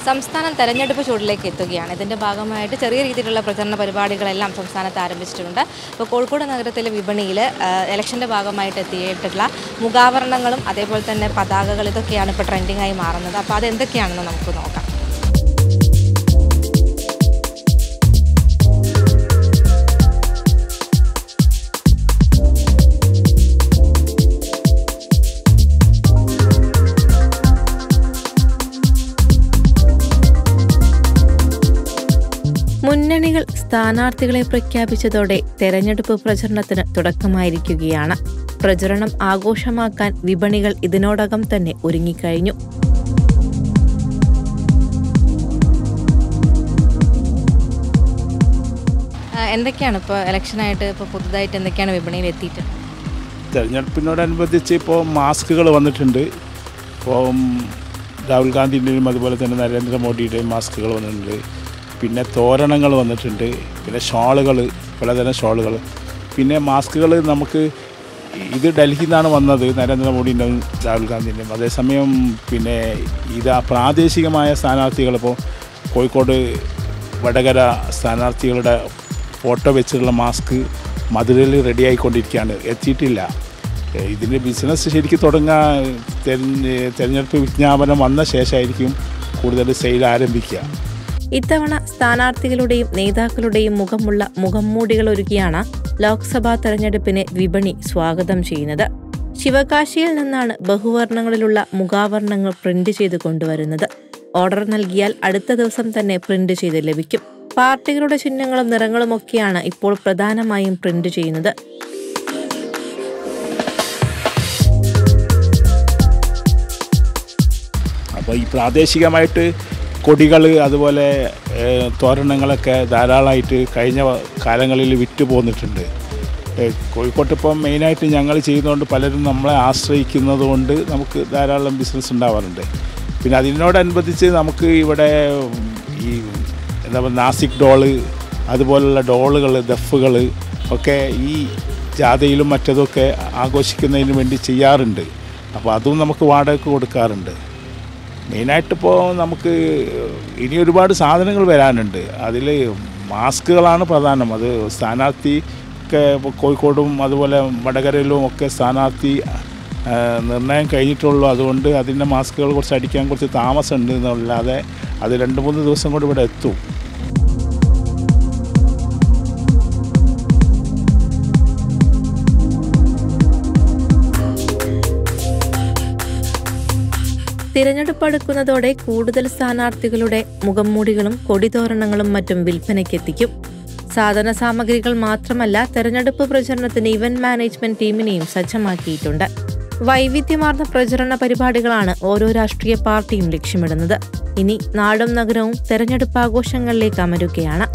സംസ്ഥാനം തെരഞ്ഞെടുപ്പ് ചൂടിലേക്ക് എത്തുകയാണ്. ഇതിൻ്റെ ഭാഗമായിട്ട് ചെറിയ രീതിയിലുള്ള പ്രചരണ പരിപാടികളെല്ലാം സംസ്ഥാനത്ത് ആരംഭിച്ചിട്ടുണ്ട്. ഇപ്പോൾ കോഴിക്കോട് നഗരത്തിലെ വിപണിയിൽ ഇലക്ഷൻ്റെ ഭാഗമായിട്ട് എത്തിയിട്ടുള്ള മുഖാവരണങ്ങളും അതേപോലെ തന്നെ പതാകകൾ ഇതൊക്കെയാണ് ഇപ്പോൾ ട്രെൻഡിങ് ആയി മാറുന്നത്. അപ്പോൾ അതെന്തൊക്കെയാണെന്ന് നമുക്ക് നോക്കാം. മുന്നണികൾ സ്ഥാനാർത്ഥികളെ പ്രഖ്യാപിച്ചതോടെ തെരഞ്ഞെടുപ്പ് പ്രചരണത്തിന് തുടക്കമായിരിക്കുകയാണ്. പ്രചരണം ആഘോഷമാക്കാൻ വിപണികൾ ഇതിനോടകം തന്നെ ഒരുങ്ങിക്കഴിഞ്ഞു. എന്തൊക്കെയാണ് ഇപ്പോൾ ഇലക്ഷനായിട്ട് ഇപ്പോൾ പുതുതായിട്ട് എന്തൊക്കെയാണ് വിപണിയിൽ എത്തിയിട്ട്? തെരഞ്ഞെടുപ്പിനോടനുബന്ധിച്ച് ഇപ്പോൾ മാസ്കുകൾ വന്നിട്ടുണ്ട്. ഇപ്പോൾ രാഹുൽ ഗാന്ധിൻ്റെയും അതുപോലെ തന്നെ നരേന്ദ്രമോദിയുടെയും മാസ്കുകൾ വന്നിട്ടുണ്ട്. പിന്നെ തോരണങ്ങൾ വന്നിട്ടുണ്ട്. പിന്നെ ഷോളുകൾ, പലതരം ഷോളുകൾ. പിന്നെ മാസ്കുകൾ നമുക്ക് ഇത് ഡൽഹിയിൽ നിന്നാണ് വന്നത്, നരേന്ദ്രമോദിൻ്റെയും രാഹുൽ ഗാന്ധിൻ്റെയും. അതേസമയം പിന്നെ പ്രാദേശികമായ സ്ഥാനാർത്ഥികൾ ഇപ്പോൾ കോഴിക്കോട് വടകര സ്ഥാനാർത്ഥികളുടെ ഫോട്ടോ വെച്ചിട്ടുള്ള മാസ്ക് മധുരയിൽ റെഡിയായിക്കൊണ്ടിരിക്കുകയാണ്, എത്തിയിട്ടില്ല. ഇതിൻ്റെ ബിസിനസ് ശരിക്കും തുടങ്ങാൻ തെരഞ്ഞെടുപ്പ് വിജ്ഞാപനം വന്ന ശേഷമായിരിക്കും കൂടുതൽ സെയിൽ ആരംഭിക്കുക. ഇത്തവണ സ്ഥാനാർത്ഥികളുടെയും നേതാക്കളുടെയും മുഖമുള്ള മുഖംമൂടികൾ ഒരുക്കിയാണ് ലോക്സഭാ തെരഞ്ഞെടുപ്പിനെ വിപണി സ്വാഗതം ചെയ്യുന്നത്. ശിവകാശിയിൽ നിന്നാണ് ബഹുവർണ്ണങ്ങളിലുള്ള മുഖാവരണങ്ങൾ പ്രിന്റ് ചെയ്ത് കൊണ്ടുവരുന്നത്. ഓർഡർ നൽകിയാൽ അടുത്ത ദിവസം തന്നെ പ്രിന്റ് ചെയ്ത് ലഭിക്കും. പാർട്ടികളുടെ ചിഹ്നങ്ങളും നിറങ്ങളും ഒക്കെയാണ് ഇപ്പോൾ പ്രധാനമായും പ്രിന്റ് ചെയ്യുന്നത്. അപ്പോൾ ഈ പ്രാദേശികമായിട്ട് കൊടികൾ അതുപോലെ തോരണങ്ങളൊക്കെ ധാരാളമായിട്ട് കഴിഞ്ഞ കാലങ്ങളിൽ വിറ്റ് പോന്നിട്ടുണ്ട്. കോഴിക്കോട്ട് ഇപ്പം മെയിനായിട്ട് ഞങ്ങൾ ചെയ്യുന്നതുകൊണ്ട് പലരും നമ്മളെ ആശ്രയിക്കുന്നത് കൊണ്ട് നമുക്ക് ധാരാളം ബിസിനസ് ഉണ്ടാവാറുണ്ട്. പിന്നെ അതിനോടനുബന്ധിച്ച് നമുക്ക് ഇവിടെ ഈ എന്താ പറയുക നാസിക് ഡോള് അതുപോലുള്ള ഡോളുകൾ, ദഫുകൾ ഒക്കെ ഈ ജാഥയിലും മറ്റതൊക്കെ ആഘോഷിക്കുന്നതിന് വേണ്ടി ചെയ്യാറുണ്ട്. അപ്പോൾ അതും നമുക്ക് വാടകയ്ക്ക് കൊടുക്കാറുണ്ട്. മെയിനായിട്ടിപ്പോൾ നമുക്ക് ഇനി ഒരുപാട് സാധനങ്ങൾ വരാനുണ്ട്. അതിൽ മാസ്കുകളാണ് പ്രധാനം. അത് സ്ഥാനാർത്ഥിക്ക് കോഴിക്കോടും അതുപോലെ വടകരയിലും ഒക്കെ സ്ഥാനാർത്ഥി നിർണയം കഴിഞ്ഞിട്ടുള്ളൂ. അതുകൊണ്ട് അതിൻ്റെ മാസ്കുകൾ കുറച്ച് അടിക്കാൻ കുറച്ച് താമസമുണ്ട് എന്നല്ലാതെ അത് 2-3 ദിവസം കൊണ്ട് ഇവിടെ എത്തും. തിരഞ്ഞെടുപ്പ് അടുക്കുന്നതോടെ കൂടുതൽ സ്ഥാനാർത്ഥികളുടെ മുഖംമൂടികളും കൊടിതോരണങ്ങളും മറ്റും വിൽപ്പനയ്ക്കെത്തിക്കും. സാധന സാമഗ്രികൾ മാത്രമല്ല, തെരഞ്ഞെടുപ്പ് പ്രചരണത്തിന് ഇവന്റ് മാനേജ്മെന്റ് ടീമിനെയും സജ്ജമാക്കിയിട്ടുണ്ട്. വൈവിധ്യമാർന്ന പ്രചരണ പരിപാടികളാണ് ഓരോ രാഷ്ട്രീയ പാർട്ടിയും ലക്ഷ്യമിടുന്നത്. ഇനി നാടും നഗരവും തെരഞ്ഞെടുപ്പ് ആഘോഷങ്ങളിലേക്ക് അമരുകയാണ്.